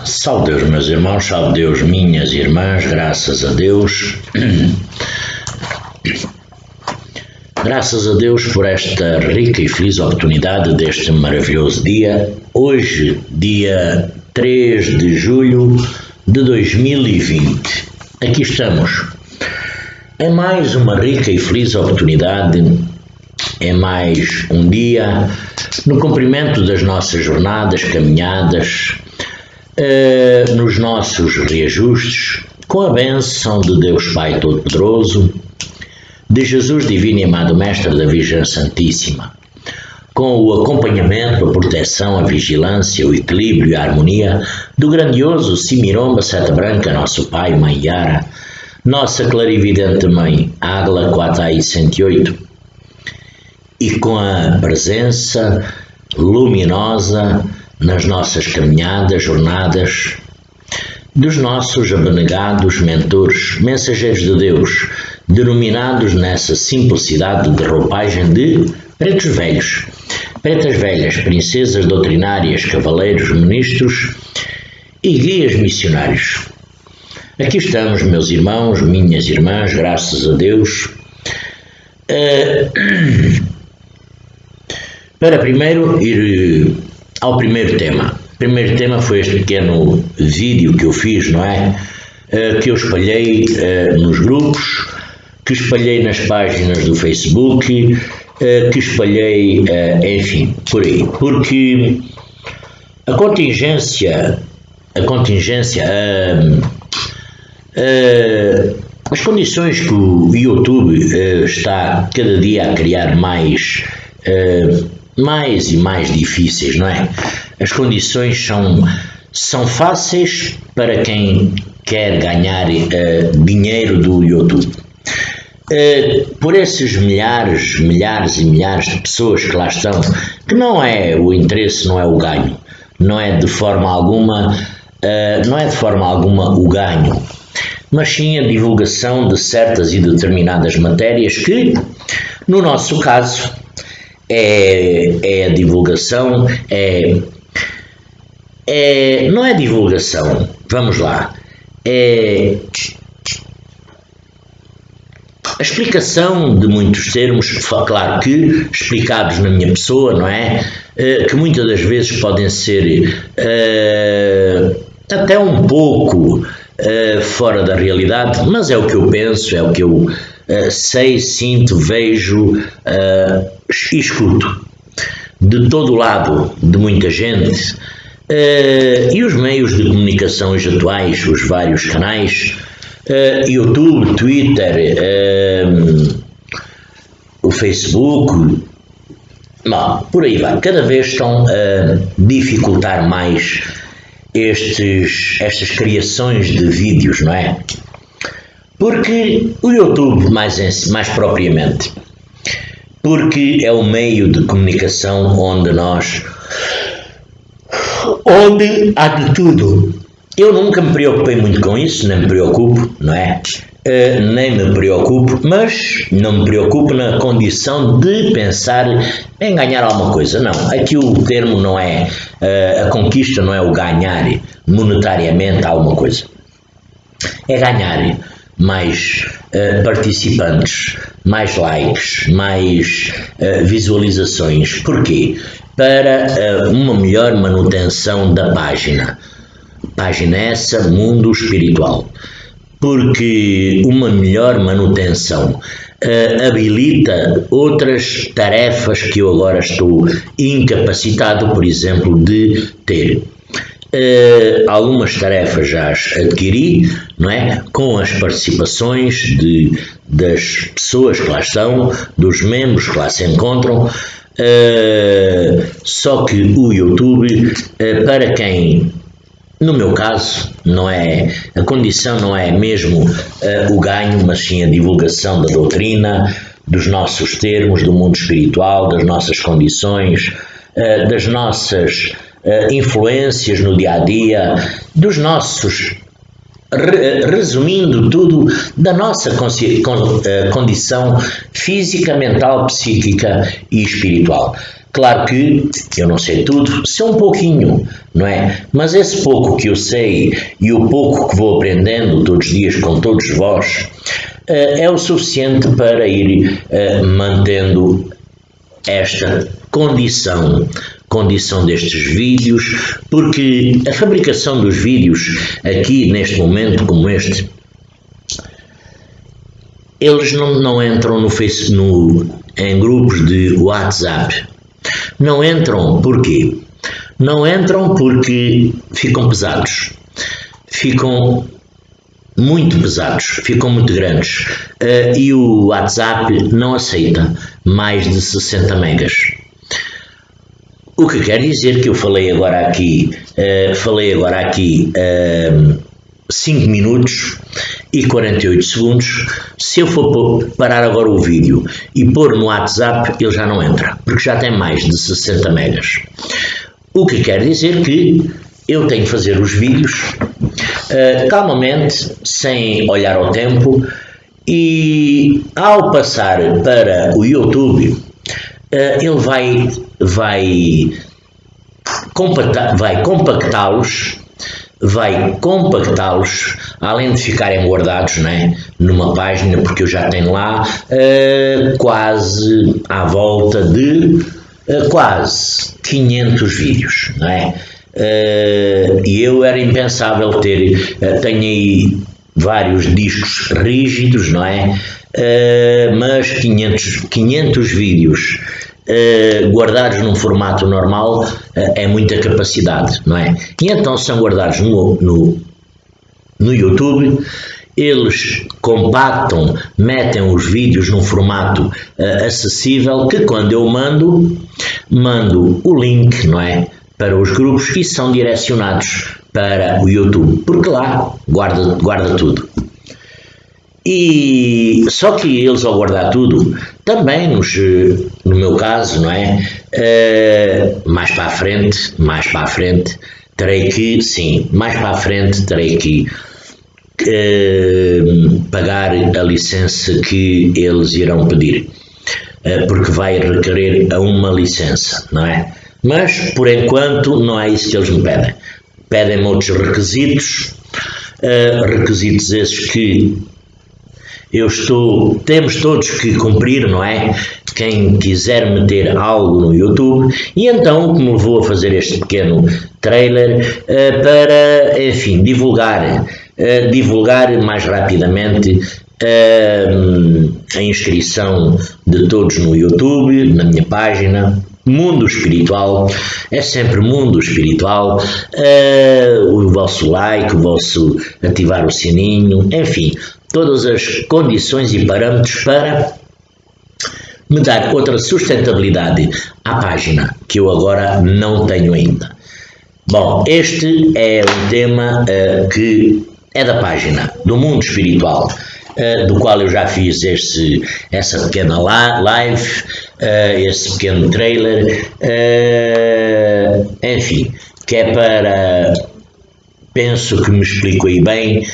Salve Deus, meus irmãos, salve Deus, minhas irmãs, graças a Deus. Graças a Deus por esta rica e feliz oportunidade deste maravilhoso dia. Hoje, dia 3 de julho de 2020. Aqui estamos. É mais uma rica e feliz oportunidade, é mais um dia no cumprimento das nossas jornadas, caminhadas, nos nossos reajustes, com a bênção de Deus Pai Todo-Poderoso, de Jesus Divino e Amado Mestre da Virgem Santíssima, com o acompanhamento, a proteção, a vigilância, o equilíbrio e a harmonia do grandioso Simiromba Seta Branca, nosso Pai, Mãe Yara, nossa clarividente Mãe, Águila 4i108, e com a presença luminosa nas nossas caminhadas, jornadas, dos nossos abnegados mentores, mensageiros de Deus, denominados nessa simplicidade de roupagem de pretos velhos, pretas velhas, princesas doutrinárias, cavaleiros, ministros e guias missionários. Aqui estamos, meus irmãos, minhas irmãs, graças a Deus, para primeiro ir ao primeiro tema. O primeiro tema foi este pequeno vídeo que eu fiz, não é? Que eu espalhei nos grupos, que espalhei nas páginas do Facebook, que espalhei, enfim, por aí. Porque a contingência, as condições que o YouTube está cada dia a criar mais e mais difíceis, não é? As condições são fáceis para quem quer ganhar dinheiro do YouTube. Por esses milhares e milhares de pessoas que lá estão, que não é o interesse, não é o ganho, não é de forma alguma o ganho, mas sim a divulgação de certas e determinadas matérias que, no nosso caso, é a divulgação, não é divulgação, vamos lá, é a explicação de muitos termos, claro que explicados na minha pessoa, não é? Que muitas das vezes podem ser até um pouco fora da realidade, mas é o que eu penso, é o que eu sei, sinto, vejo e escuto de todo o lado de muita gente, e os meios de comunicação atuais, os vários canais, YouTube, Twitter, o Facebook, por aí vai, cada vez estão a dificultar mais estas criações de vídeos, não é? Porque o YouTube, mais propriamente, porque é o meio de comunicação onde há de tudo. Eu nunca me preocupei muito com isso, nem me preocupo, não é? Nem me preocupo, mas não me preocupo na condição de pensar em ganhar alguma coisa. Não, aqui o termo não é, a conquista não é o ganhar monetariamente alguma coisa. É ganhar mais participantes, mais likes, mais visualizações. Porquê? Para uma melhor manutenção da página. Página essa, mundo espiritual. Porque uma melhor manutenção habilita outras tarefas que eu agora estou incapacitado, por exemplo, de ter. Algumas tarefas já as adquiri, não é? Com as participações das pessoas que lá estão, dos membros que lá se encontram, só que o YouTube, para quem, no meu caso, não é, a condição não é mesmo o ganho, mas sim a divulgação da doutrina, dos nossos termos, do mundo espiritual, das nossas condições, das nossas influências no dia a dia, dos nossos resumindo tudo da nossa condição física, mental, psíquica e espiritual. Claro que eu não sei tudo, sei um pouquinho, não é? Mas esse pouco que eu sei e o pouco que vou aprendendo todos os dias com todos vós é o suficiente para ir mantendo esta condição destes vídeos, porque a fabricação dos vídeos aqui neste momento como este, eles não entram no Facebook, em grupos de WhatsApp. Não entram porquê? Não entram porque ficam pesados, ficam muito pesados, ficam muito grandes e o WhatsApp não aceita mais de 60 megas. O que quer dizer que eu falei agora aqui 5 minutos e 48 segundos, se eu for parar agora o vídeo e pôr no WhatsApp, ele já não entra, porque já tem mais de 60 megas. O que quer dizer que eu tenho que fazer os vídeos calmamente, sem olhar ao tempo, e ao passar para o YouTube, ele vai compactá-los, além de ficarem guardados, né, numa página, porque eu já tenho lá quase à volta de quase 500 vídeos, não é? E eu era impensável tenho aí vários discos rígidos, não é? Mas 500 vídeos guardados num formato normal é muita capacidade, não é? E então são guardados no YouTube, eles compactam, metem os vídeos num formato acessível, que quando eu mando o link, não é, para os grupos e são direcionados para o YouTube, porque lá guarda tudo. E só que eles, ao guardar tudo, também no meu caso, não é? Mais para a frente terei que pagar a licença que eles irão pedir, porque vai requerer a uma licença, não é? Mas por enquanto não é isso que eles me pedem. Pedem-me outros requisitos, requisitos esses que temos todos que cumprir, não é? Quem quiser meter algo no YouTube, e então como vou a fazer este pequeno trailer para, enfim, divulgar mais rapidamente a inscrição de todos no YouTube, na minha página. Mundo Espiritual, é sempre Mundo Espiritual, o vosso like, o vosso ativar o sininho, enfim, todas as condições e parâmetros para me dar outra sustentabilidade à página, que eu agora não tenho ainda. Bom, este é um tema que é da página do Mundo Espiritual, do qual eu já fiz essa pequena live, esse pequeno trailer, enfim, que é para, penso que me explico aí bem,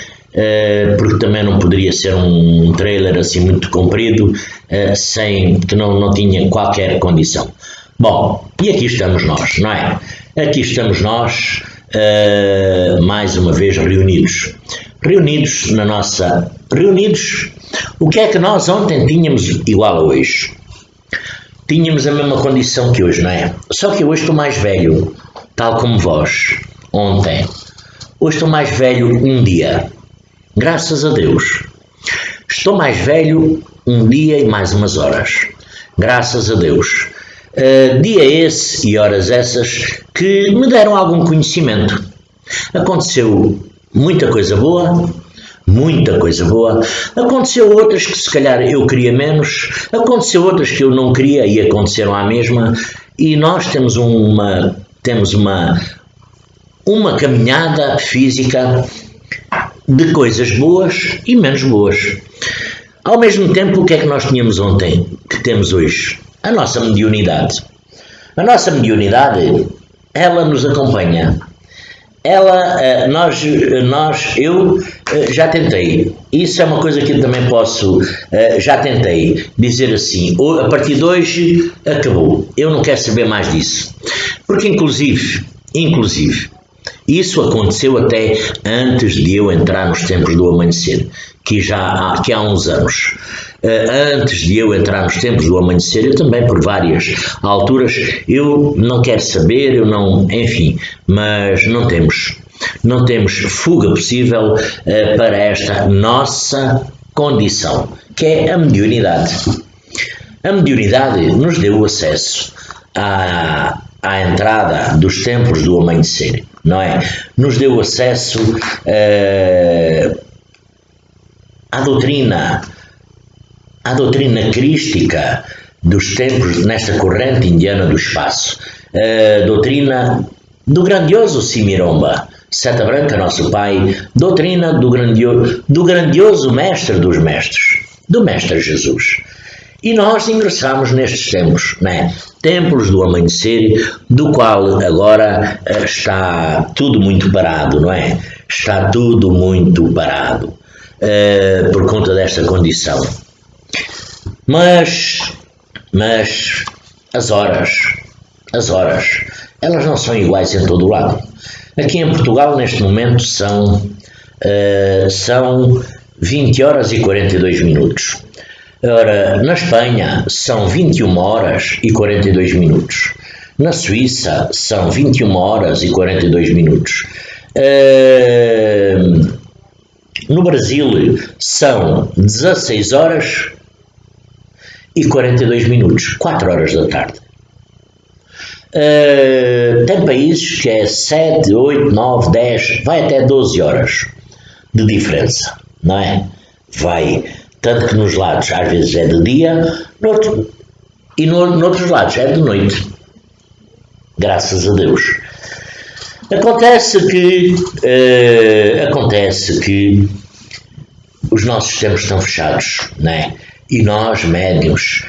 porque também não poderia ser um trailer assim muito comprido, que não tinha qualquer condição. Bom, e aqui estamos nós, não é? Aqui estamos nós, mais uma vez reunidos, o que é que nós ontem tínhamos igual a hoje? Tínhamos a mesma condição que hoje, não é? Só que hoje estou mais velho, tal como vós, ontem. Hoje estou mais velho um dia, graças a Deus. Estou mais velho um dia e mais umas horas, graças a Deus. Dia esse e horas essas que me deram algum conhecimento. Aconteceu muita coisa boa, aconteceu outras que se calhar eu queria menos, aconteceu outras que eu não queria e aconteceram à mesma, e nós temos uma caminhada física de coisas boas e menos boas. Ao mesmo tempo, o que é que nós tínhamos ontem, que temos hoje? A nossa mediunidade. A nossa mediunidade, ela nos acompanha. eu já tentei, isso é uma coisa que eu também posso, já tentei dizer assim, a partir de hoje acabou, eu não quero saber mais disso, porque inclusive, isso aconteceu até antes de eu entrar nos tempos do amanhecer, que há uns anos. Antes de eu entrar nos tempos do amanhecer, eu também por várias alturas, eu não quero saber, enfim, mas não temos fuga possível para esta nossa condição, que é a mediunidade. A mediunidade nos deu acesso à entrada dos tempos do amanhecer, não é? Nos deu acesso à doutrina crística dos tempos nesta corrente indiana do espaço, a doutrina do grandioso Simiromba, Seta Branca, nosso pai, doutrina do grandioso mestre dos mestres, do mestre Jesus. E nós ingressamos nestes tempos, né? Templos do amanhecer, do qual agora está tudo muito parado, não é? Está tudo muito parado por conta desta condição. Mas as horas, elas não são iguais em todo o lado. Aqui em Portugal, neste momento, são 20 horas e 42 minutos. Ora, na Espanha são 21 horas e 42 minutos. Na Suíça são 21 horas e 42 minutos. No Brasil são 16 horas e 42 minutos, 4 horas da tarde. Tem países que é 7, 8, 9, 10, vai até 12 horas de diferença, não é? Tanto que nos lados às vezes é de dia, noutros lados é de noite. Graças a Deus. Acontece que os nossos tempos estão fechados, não é? E nós, médiuns,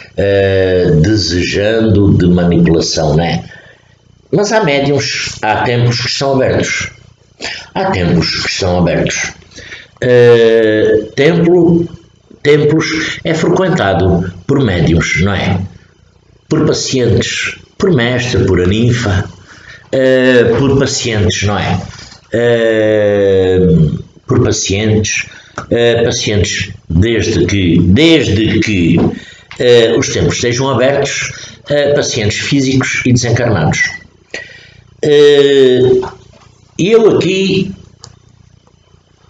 desejando de manipulação, não é? Mas há tempos que estão abertos. Templos é frequentado por médiuns, não é? Por pacientes, por mestre, por aninfa, por pacientes, não é? Por pacientes, desde que os tempos estejam abertos, pacientes físicos e desencarnados. E eu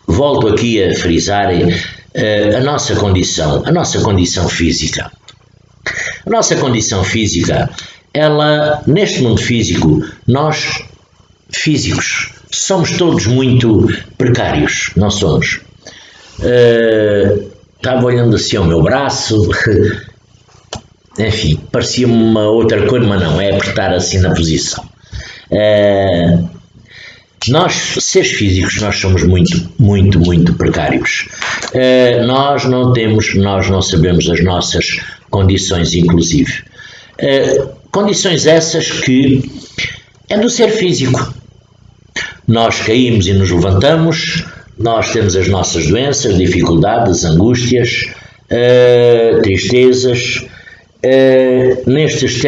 volto aqui a frisar a nossa condição física. A nossa condição física, ela, neste mundo físico, nós, físicos, somos todos muito precários, não somos? Estava olhando assim ao meu braço, enfim, parecia-me uma outra cor, mas não, é apertar assim na posição. Nós, seres físicos, nós somos muito precários. Nós não sabemos as nossas condições, inclusive. Condições essas que é do ser físico. Nós caímos e nos levantamos, nós temos as nossas doenças, dificuldades, angústias, tristezas. Nestes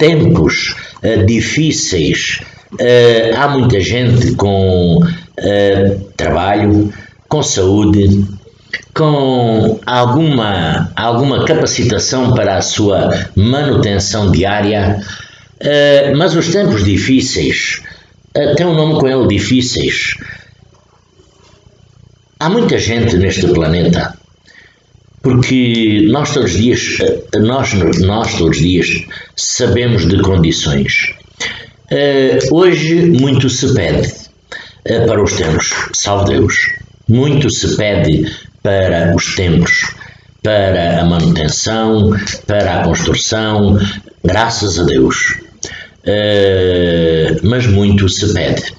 tempos difíceis, há muita gente com trabalho, com saúde, com alguma capacitação para a sua manutenção diária, mas os tempos difíceis, tem um nome com ele, difíceis. Há muita gente neste planeta, porque nós todos os dias sabemos de condições. Hoje muito se pede para os tempos, salve Deus, muito se pede para os tempos, para a manutenção, para a construção, graças a Deus, mas muito se pede.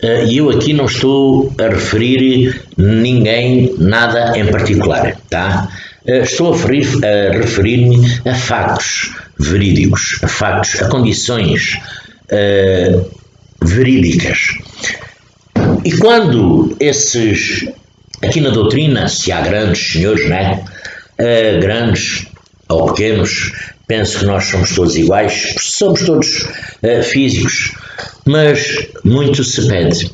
E eu aqui não estou a referir ninguém, nada em particular, tá? Estou a referir-me a factos verídicos, a condições verídicas. E quando esses, aqui na doutrina, se há grandes senhores, né? Grandes ou pequenos, penso que nós somos todos iguais, somos todos físicos, mas muito se pede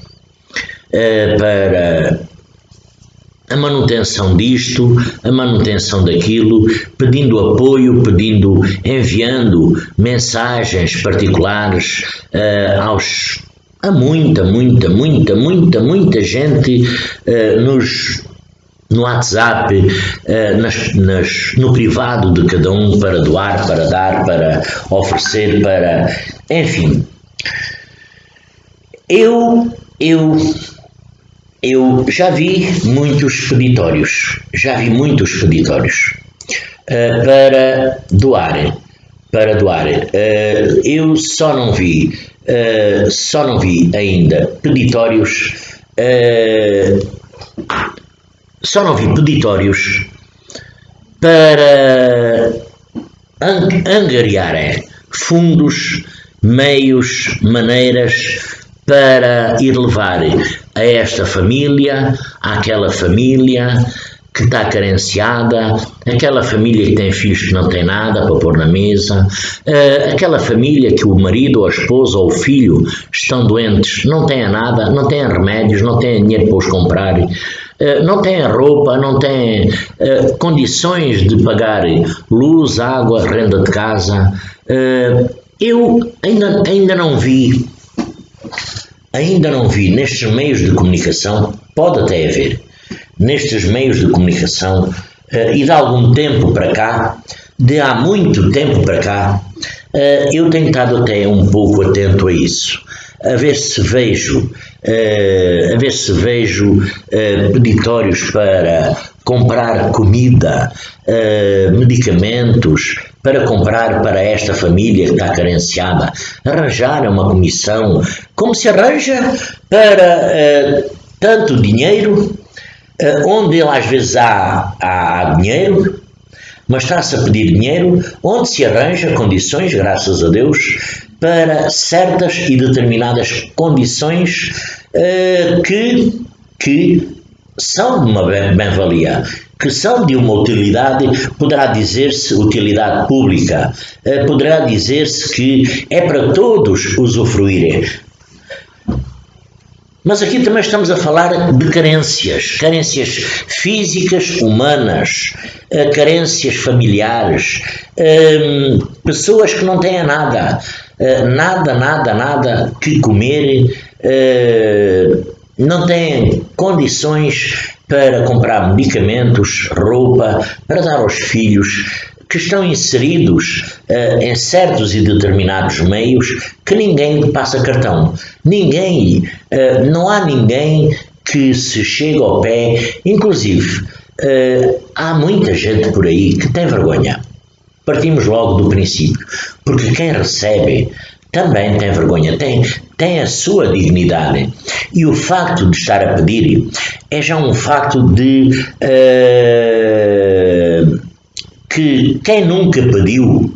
para a manutenção disto, a manutenção daquilo, pedindo apoio, enviando mensagens particulares a muita gente no WhatsApp, no privado de cada um, para doar, para dar, para oferecer, enfim. Eu já vi muitos peditórios, para doar. Eu só não vi ainda peditórios, para angariarem fundos, meios, maneiras para ir levar a esta família, àquela família que está carenciada, aquela família que tem filhos que não têm nada para pôr na mesa, aquela família que o marido, ou a esposa ou o filho estão doentes, não têm nada, não têm remédios, não têm dinheiro para os comprar, não têm roupa, não têm condições de pagar luz, água, renda de casa. Eu ainda não vi nestes meios de comunicação, pode até haver, nestes meios de comunicação, e de algum tempo para cá, de há muito tempo para cá, eu tenho estado até um pouco atento a isso, a ver se vejo peditórios para comprar comida, medicamentos, para comprar para esta família que está carenciada, arranjar uma comissão, como se arranja para tanto dinheiro, onde às vezes há dinheiro, mas está-se a pedir dinheiro, onde se arranja condições, graças a Deus, para certas e determinadas condições que são de uma bem-valia, que são de uma utilidade, poderá dizer-se utilidade pública, poderá dizer-se que é para todos usufruírem. Mas aqui também estamos a falar de carências físicas, humanas, carências familiares, pessoas que não têm nada que comer, não têm condições para comprar medicamentos, roupa, para dar aos filhos, que estão inseridos em certos e determinados meios que ninguém passa cartão. Não há ninguém que se chegue ao pé, inclusive há muita gente por aí que tem vergonha. Partimos logo do princípio, porque quem recebe também tem vergonha, tem a sua dignidade. E o facto de estar a pedir é já um facto de que quem nunca pediu,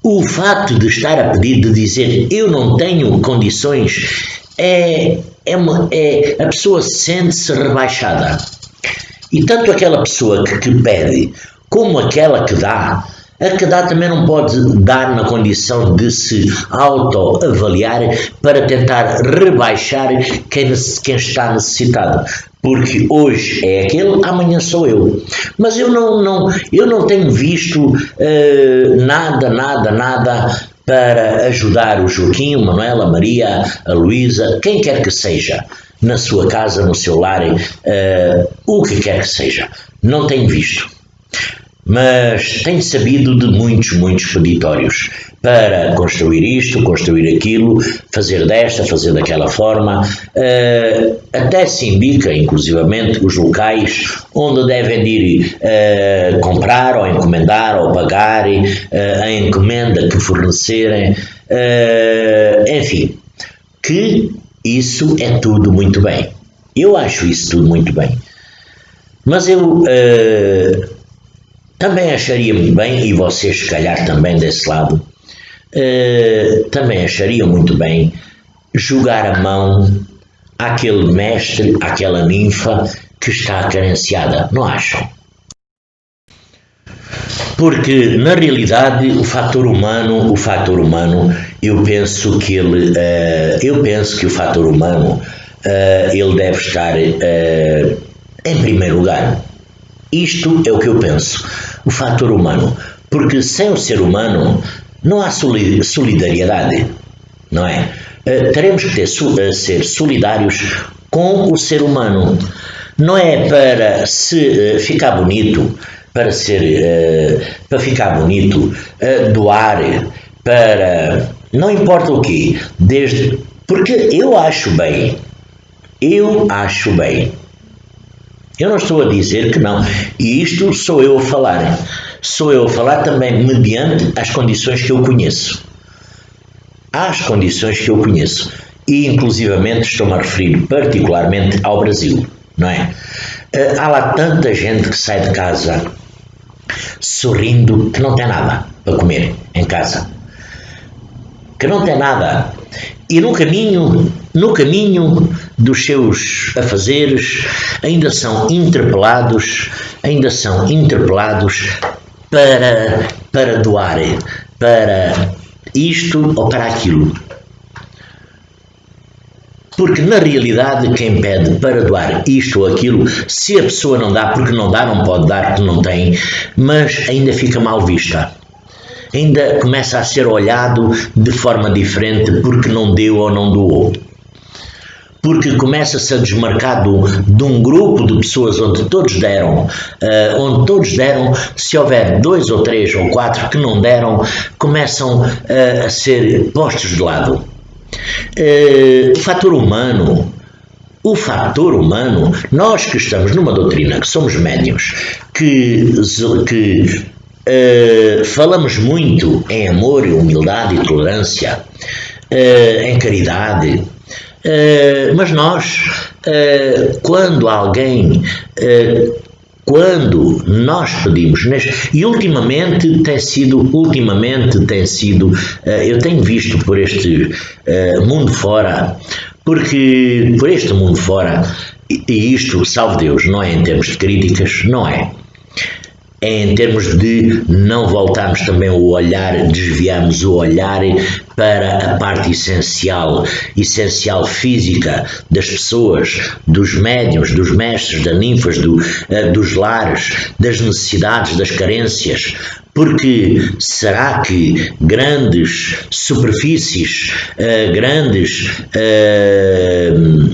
o facto de estar a pedir, de dizer eu não tenho condições, a pessoa sente-se rebaixada. E tanto aquela pessoa que pede, como aquela que dá, a que dá também não pode dar na condição de se autoavaliar para tentar rebaixar quem está necessitado. Porque hoje é aquele, amanhã sou eu. Mas eu não tenho visto nada para ajudar o Joaquim, o Manuel, a Maria, a Luísa, quem quer que seja, na sua casa, no seu lar, o que quer que seja. Não tenho visto. Mas tenho sabido de muitos peditórios para construir isto, construir aquilo, fazer desta, fazer daquela forma, até se indica, inclusivamente, os locais onde devem ir comprar ou encomendar ou pagar a encomenda que fornecerem, enfim, que isso é tudo muito bem. Eu acho isso tudo muito bem. Mas eu também acharia muito bem, e vocês se calhar também desse lado, também achariam muito bem jogar a mão àquele mestre, àquela ninfa que está carenciada, não acham? Porque, na realidade, o fator humano, eu penso que o fator humano, ele deve estar em primeiro lugar. Isto é o que eu penso, o fator humano, porque sem o ser humano não há solidariedade, não é? Teremos que ser solidários com o ser humano, não é para se ficar bonito, para ficar bonito, doar, para não importa o quê, porque eu acho bem. Eu não estou a dizer que não. E isto sou eu a falar. Sou eu a falar também mediante as condições que eu conheço. Às condições que eu conheço. E, inclusivamente, estou-me a referir particularmente ao Brasil, não é? Há lá tanta gente que sai de casa sorrindo que não tem nada para comer em casa. Que não tem nada. E no caminho dos seus afazeres ainda são interpelados para doarem, para isto ou para aquilo. Porque na realidade quem pede para doar isto ou aquilo, se a pessoa não dá, porque não dá, não pode dar, porque não tem, mas ainda fica mal vista. Ainda começa a ser olhado de forma diferente porque não deu ou não doou. Porque começa-se a desmarcar de um grupo de pessoas onde todos deram, se houver 2 ou 3 ou 4 que não deram, começam a ser postos de lado. O fator humano, nós que estamos numa doutrina, que somos médiuns, que falamos muito em amor, humildade e tolerância, em caridade, mas nós, quando nós pedimos, e ultimamente tem sido, eu tenho visto por este mundo fora, porque por este mundo fora, e isto, salve Deus, não é em termos de críticas, não é. É em termos de não voltarmos também o olhar, desviarmos o olhar para a parte essencial física das pessoas, dos médiuns, dos mestres, das ninfas, dos lares, das necessidades, das carências. Porque será que grandes superfícies, grandes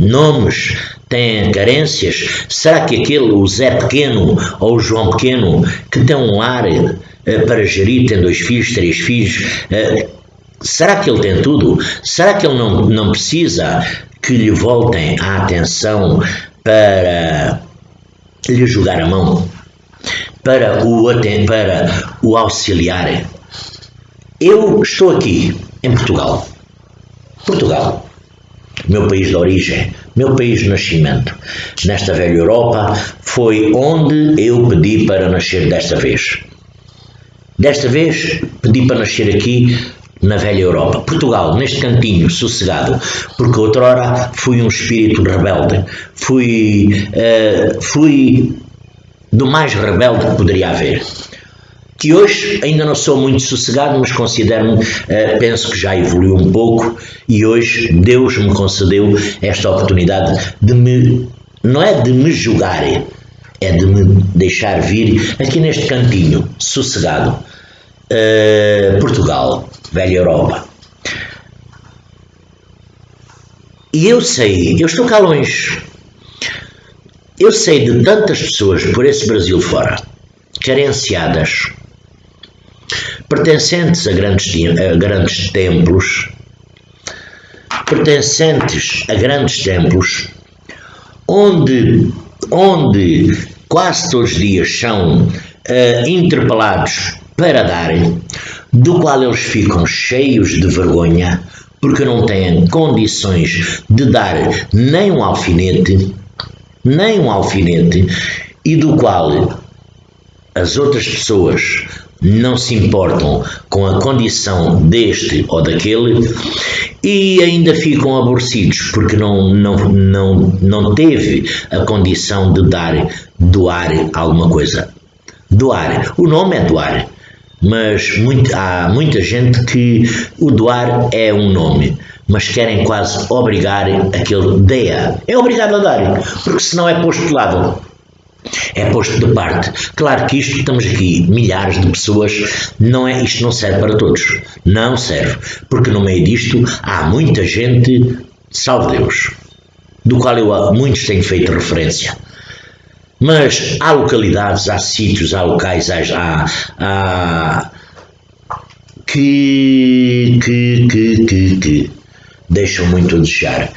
nomes têm carências? Será que o Zé Pequeno ou o João Pequeno, que tem um lar para gerir, tem 2 filhos, 3 filhos, será que ele tem tudo? Será que ele não precisa que lhe voltem a atenção para lhe jogar a mão? Para o auxiliar? Eu estou aqui em Portugal, meu país de origem, meu país de nascimento. Nesta velha Europa foi onde eu pedi para nascer desta vez. Desta vez pedi para nascer aqui na velha Europa. Portugal, neste cantinho, sossegado, porque outrora fui um espírito rebelde. Fui do mais rebelde que poderia haver. Que hoje ainda não sou muito sossegado, mas considero-me, penso que já evoluiu um pouco, e hoje Deus me concedeu esta oportunidade não é de me julgar, é de me deixar vir aqui neste cantinho, sossegado. Portugal, velha Europa. E eu estou cá longe. Eu sei de tantas pessoas por esse Brasil fora, carenciadas, pertencentes a grandes templos, onde quase todos os dias são interpelados para darem, do qual eles ficam cheios de vergonha, porque não têm condições de dar nem um alfinete, e do qual as outras pessoas não se importam com a condição deste ou daquele e ainda ficam aborrecidos porque não teve a condição de doar alguma coisa. Doar, o nome é doar, mas há muita gente que o doar é um nome, mas querem quase obrigar aquele DEA. É obrigado a dar, porque senão é posto de lado. É posto de parte. Claro que estamos aqui, milhares de pessoas, isto não serve para todos. Não serve. Porque no meio disto há muita gente, salve Deus, do qual muitos tenho feito referência. Mas há localidades, há sítios, há locais, que deixam muito a desejar.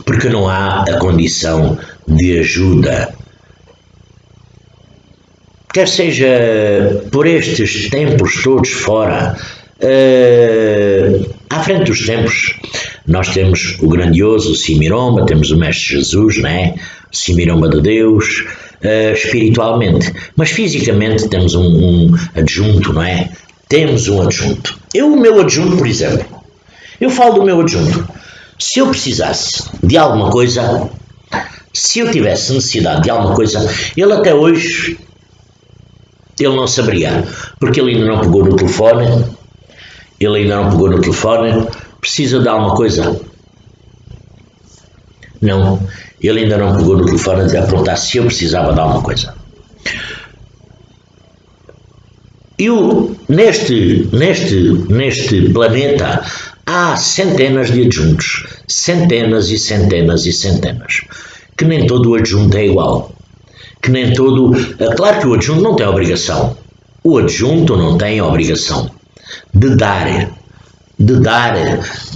Porque não há a condição de ajuda. Quer seja por estes tempos todos fora, à frente dos tempos, nós temos o grandioso Simiromba, temos o Mestre Jesus, né? O Simiromba de Deus, espiritualmente. Mas fisicamente temos um adjunto, não é? Temos um adjunto. O meu adjunto, por exemplo, eu falo do meu adjunto. Se eu precisasse de alguma coisa, se eu tivesse necessidade de alguma coisa, ele até hoje, ele não saberia, porque ele ainda não pegou no telefone, precisa de alguma coisa? Não, ele ainda não pegou no telefone a perguntar se eu precisava de alguma coisa. Neste planeta há centenas de adjuntos, centenas e centenas e centenas, que nem todo o adjunto é igual, claro que o adjunto não tem obrigação, de dar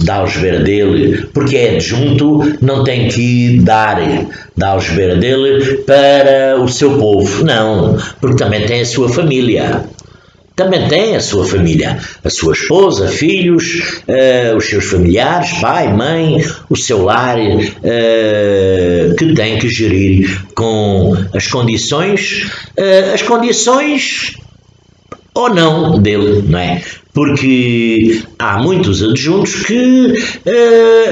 da algebeira dele, porque é adjunto, não tem que dar da algebeira dele para o seu povo, não, porque também tem a sua família. A sua esposa, filhos, os seus familiares, pai, mãe, o seu lar, que tem que gerir com as condições ou não dele, não é? Porque há muitos adjuntos que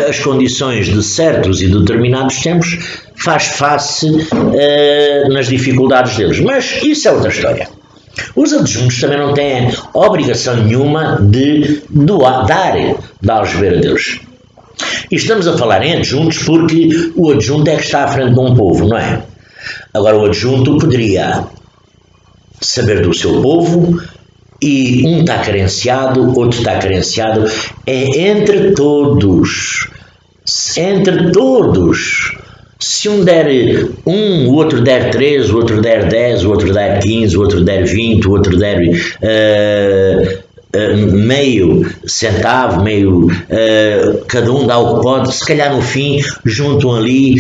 as condições de certos e determinados tempos faz face nas dificuldades deles, mas isso é outra história. Os adjuntos também não têm obrigação nenhuma de dar da algebeira a Deus. E estamos a falar em adjuntos porque o adjunto é que está à frente de um povo, não é? Agora o adjunto poderia saber do seu povo e um está carenciado, outro está carenciado. É entre todos. Se um der o outro der 3, o outro der 10, o outro der 15, o outro der 20, o outro der meio centavo, cada um dá o que pode, se calhar no fim juntam ali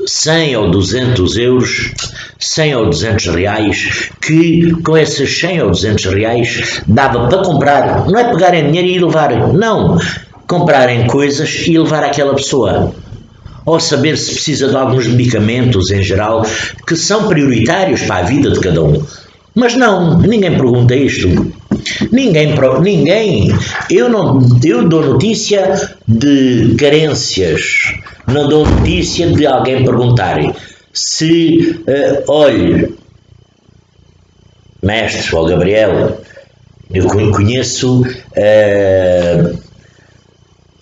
100 ou 200 euros, 100 ou 200 reais, que com esses 100 ou 200 reais dava para comprar, não é pegarem dinheiro e levar, não, comprarem coisas e levar àquela pessoa. Ou saber se precisa de alguns medicamentos em geral que são prioritários para a vida de cada um. Mas não, ninguém pergunta isto. Eu dou notícia de carências, não dou notícia de alguém perguntar se, olhe, mestre ou Gabriel, eu conheço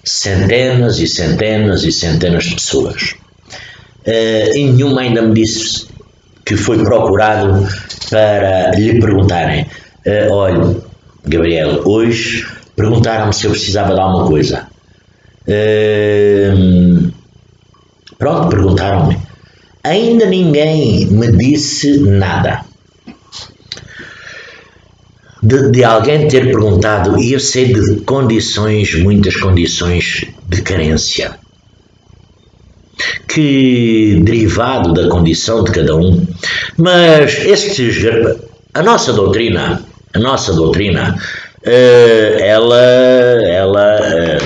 centenas e centenas e centenas de pessoas. E nenhuma ainda me disse que foi procurado para lhe perguntarem, olha, Gabriel, hoje perguntaram-me se eu precisava de alguma coisa. Pronto, perguntaram-me. Ainda ninguém me disse nada. De alguém ter perguntado, e eu sei de muitas condições de carência, que derivado da condição de cada um, mas a nossa doutrina,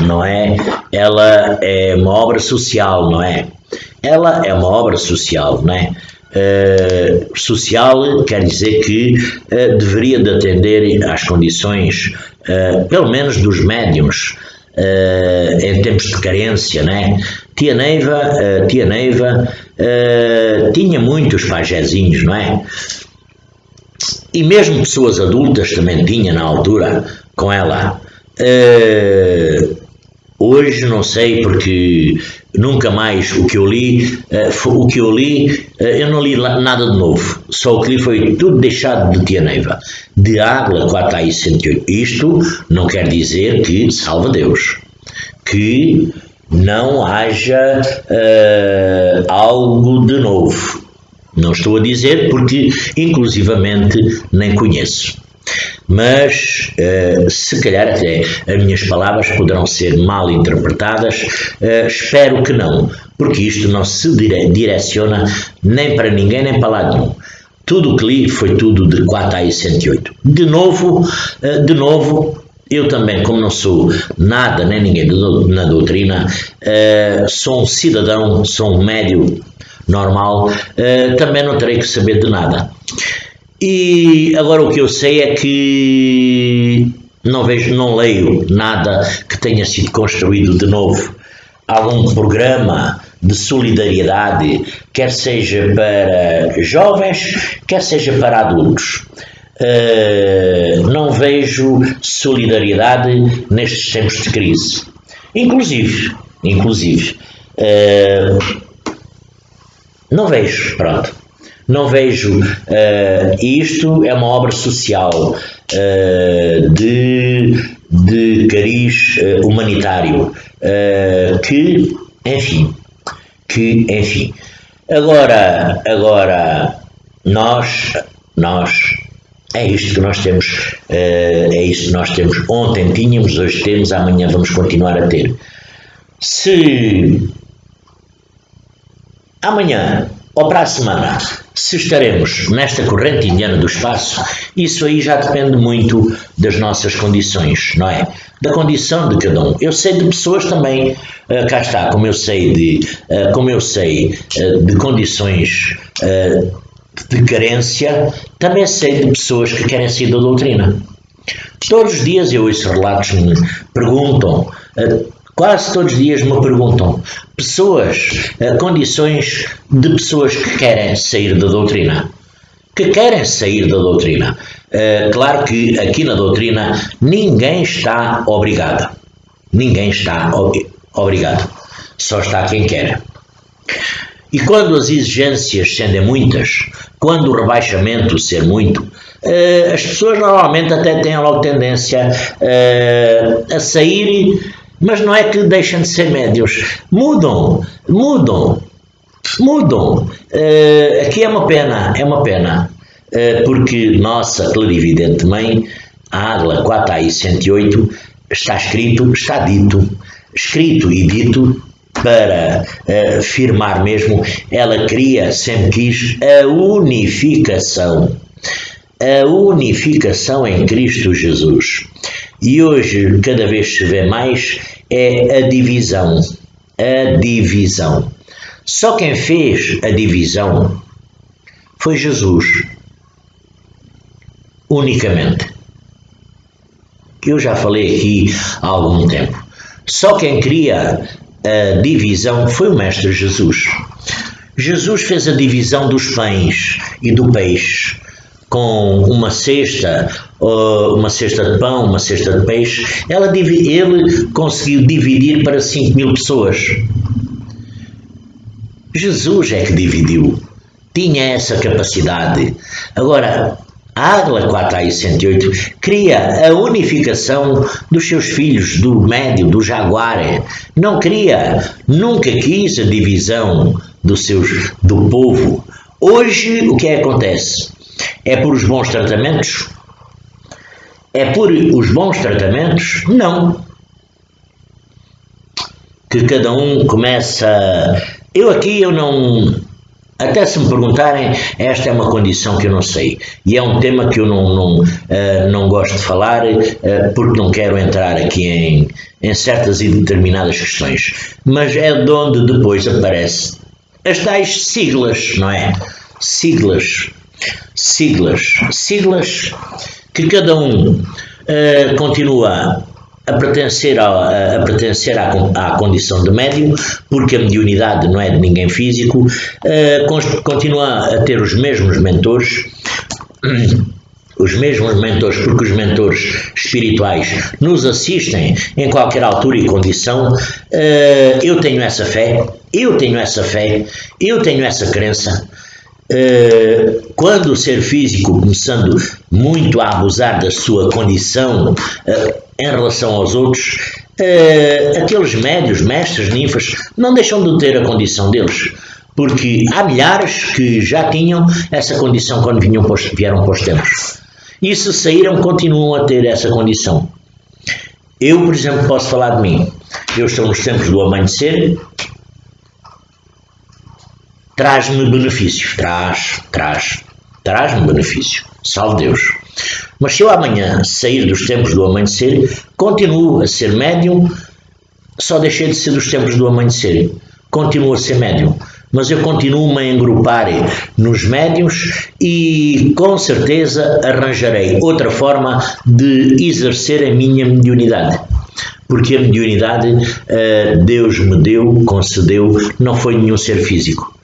não é, ela é uma obra social, não é? Ela é uma obra social, não é? social, quer dizer que deveria de atender às condições, pelo menos dos médiuns, em tempos de carência, né? Tia Neiva tinha muitos pajézinhos, não é? E mesmo pessoas adultas também tinha na altura com ela. Hoje não sei, porque nunca mais o que eu li, eu não li nada de novo, só o que li foi tudo deixado de Tia Neiva, de Águila 4 108. Isto não quer dizer que, salve Deus, que não haja algo de novo. Não estou a dizer porque, inclusivamente, nem conheço. Mas, se calhar até as minhas palavras poderão ser mal interpretadas, espero que não, porque isto não se direciona nem para ninguém, nem para lado nenhum. Tudo o que li foi tudo de 4 108. De novo, eu também, como não sou nada nem ninguém na doutrina, sou um cidadão, sou um médio normal, também não terei que saber de nada. E agora o que eu sei é que não leio nada que tenha sido construído de novo. Algum programa de solidariedade, quer seja para jovens, quer seja para adultos. Não vejo solidariedade nestes tempos de crise. Inclusive, não vejo, pronto. Não vejo, isto é uma obra social de cariz humanitário, que, enfim, agora nós, é isto que nós temos, ontem tínhamos, hoje temos, amanhã vamos continuar a ter. Se amanhã ou para a semana, se estaremos nesta corrente indiana do espaço, isso aí já depende muito das nossas condições, não é? Da condição de cada um. Eu sei de pessoas também, cá está, como eu sei de condições de carência, também sei de pessoas que querem sair da doutrina. Todos os dias eu ouço relatos que me perguntam, quase todos os dias me perguntam condições de pessoas que querem sair da doutrina. Claro que aqui na doutrina ninguém está obrigado. Só está quem quer. E quando as exigências sendo muitas, quando o rebaixamento ser muito, as pessoas normalmente até têm logo tendência a sair. Mas não é que deixem de ser médios. Mudam. Aqui é uma pena. Porque nossa clarividente mãe, a Águila 4 108, está escrito e dito para firmar mesmo. Ela sempre quis a unificação em Cristo Jesus. E hoje, cada vez se vê mais, é a divisão. Só quem fez a divisão foi Jesus. Unicamente. Eu já falei aqui há algum tempo. Só quem cria a divisão foi o Mestre Jesus. Jesus fez a divisão dos pães e do peixe, com uma cesta de pão, uma cesta de peixe. Ele conseguiu dividir para 5.000 pessoas. Jesus é que dividiu. Tinha essa capacidade. Agora, a Águila 4 108 cria a unificação dos seus filhos, do médio, do jaguar. Não queria, nunca quis a divisão do povo. Hoje, o que acontece? É por os bons tratamentos? Não. Que cada um começa... Eu não... Até se me perguntarem, esta é uma condição que eu não sei. E é um tema que eu não gosto de falar, porque não quero entrar aqui em certas e determinadas questões. Mas é de onde depois aparecem as tais siglas, não é? siglas que cada um continua a pertencer à condição de médium, porque a mediunidade não é de ninguém físico, continua a ter os mesmos mentores, porque os mentores espirituais nos assistem em qualquer altura e condição. Eu tenho essa fé, eu tenho essa crença. Quando o ser físico, começando muito a abusar da sua condição em relação aos outros, aqueles médios, mestres, ninfas, não deixam de ter a condição deles, porque há milhares que já tinham essa condição quando vieram para os tempos. E se saíram, continuam a ter essa condição. Eu, por exemplo, posso falar de mim. Eu estou nos tempos do amanhecer, traz-me benefícios, traz-me benefício, salve Deus. Mas se eu amanhã sair dos tempos do amanhecer, continuo a ser médium, só deixei de ser dos tempos do amanhecer, continuo a ser médium, mas eu continuo-me a engrupar nos médiums e com certeza arranjarei outra forma de exercer a minha mediunidade. Porque a mediunidade Deus me deu, concedeu, não foi nenhum ser físico.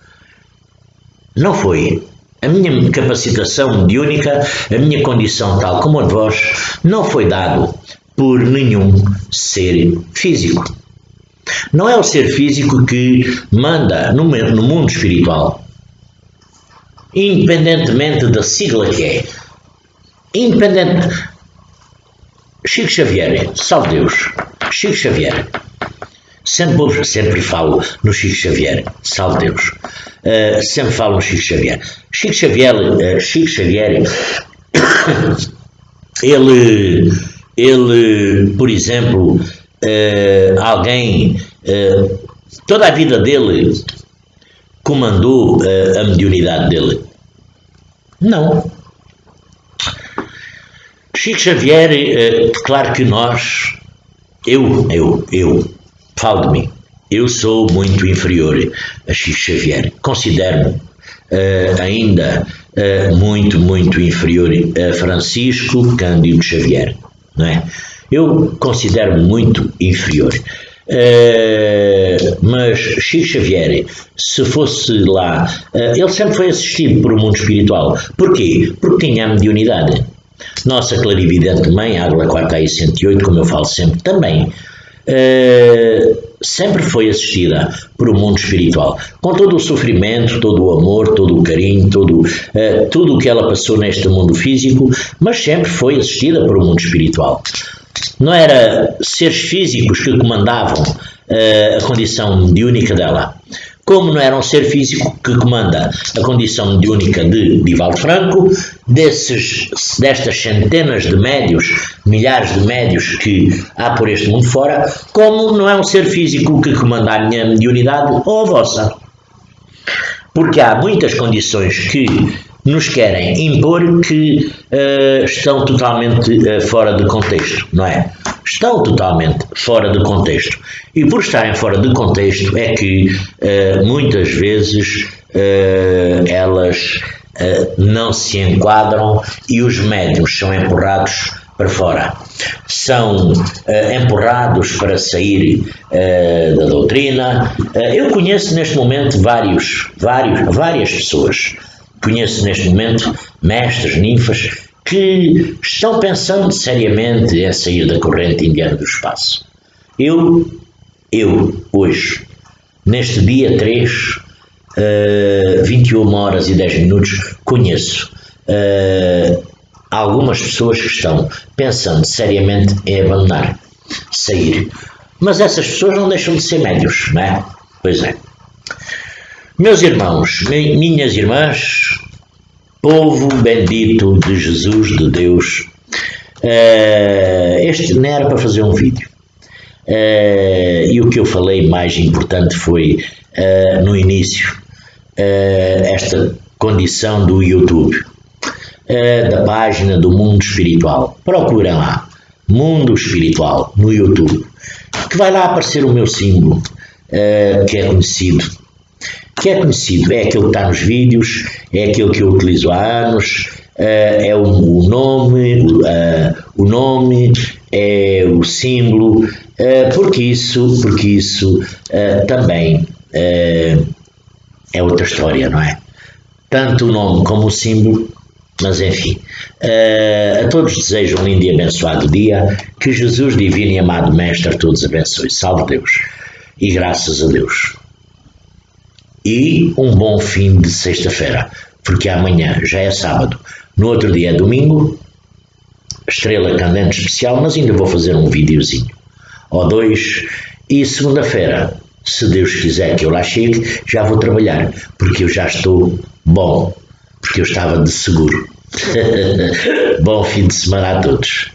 Não foi. A minha capacitação mediúnica, a minha condição tal como a de vós, não foi dado por nenhum ser físico. Não é o ser físico que manda no mundo espiritual, independentemente da sigla que é. Chico Xavier, salve Deus, Chico Xavier. Sempre falo no Chico Xavier, salve Deus. Sempre falo no Chico Xavier. Chico Xavier, ele, por exemplo, toda a vida dele comandou a mediunidade dele? Não. Chico Xavier, claro que eu falo de mim, eu sou muito inferior a Chico Xavier, considero-me ainda muito inferior a Francisco Cândido Xavier, não é? Eu considero-me muito inferior. Mas Chico Xavier, se fosse lá, ele sempre foi assistido por um mundo espiritual. Porquê? Porque tinha a mediunidade. Nossa clarividente mãe, Água Quarta e 108, como eu falo sempre, também sempre foi assistida por um mundo espiritual, com todo o sofrimento, todo o amor, todo o carinho, tudo o que ela passou neste mundo físico, mas sempre foi assistida por um mundo espiritual. Não era seres físicos que comandavam a condição mediúnica dela, como não era um ser físico que comanda a condição mediúnica de Divaldo Franco, destas centenas de médios, milhares de médios que há por este mundo fora, como não é um ser físico que comanda a minha mediunidade ou a vossa. Porque há muitas condições que nos querem impor que estão totalmente fora de contexto, não é? Estão totalmente fora de contexto. E por estarem fora de contexto é que muitas vezes elas não se enquadram e os médiuns são empurrados para fora. São empurrados para sair da doutrina. Eu conheço neste momento várias pessoas. Conheço neste momento mestres, ninfas, que estão pensando seriamente em sair da corrente indiana do espaço. Eu hoje, neste dia 3, 21 horas e 10 minutos, conheço algumas pessoas que estão pensando seriamente em abandonar, sair. Mas essas pessoas não deixam de ser médios, não é? Pois é. Meus irmãos, minhas irmãs, povo bendito de Jesus, de Deus, este não era para fazer um vídeo. E o que eu falei mais importante foi, no início, esta condição do YouTube, da página do Mundo Espiritual. Procurem lá, Mundo Espiritual, no YouTube, que vai lá aparecer o meu símbolo, que é conhecido. que é conhecido, é aquele que está nos vídeos, é aquele que eu utilizo há anos, é o nome, é o símbolo, porque isso também é outra história, não é? Tanto o nome como o símbolo, mas enfim. A todos desejo um lindo e abençoado dia, que Jesus, divino e amado Mestre, a todos abençoe. Salve Deus e graças a Deus. E um bom fim de sexta-feira, porque amanhã já é sábado, no outro dia é domingo, estrela candente especial, mas ainda vou fazer um videozinho ou dois, e segunda-feira, se Deus quiser que eu lá chegue, já vou trabalhar, porque eu já estou bom, porque eu estava de seguro. Bom fim de semana a todos.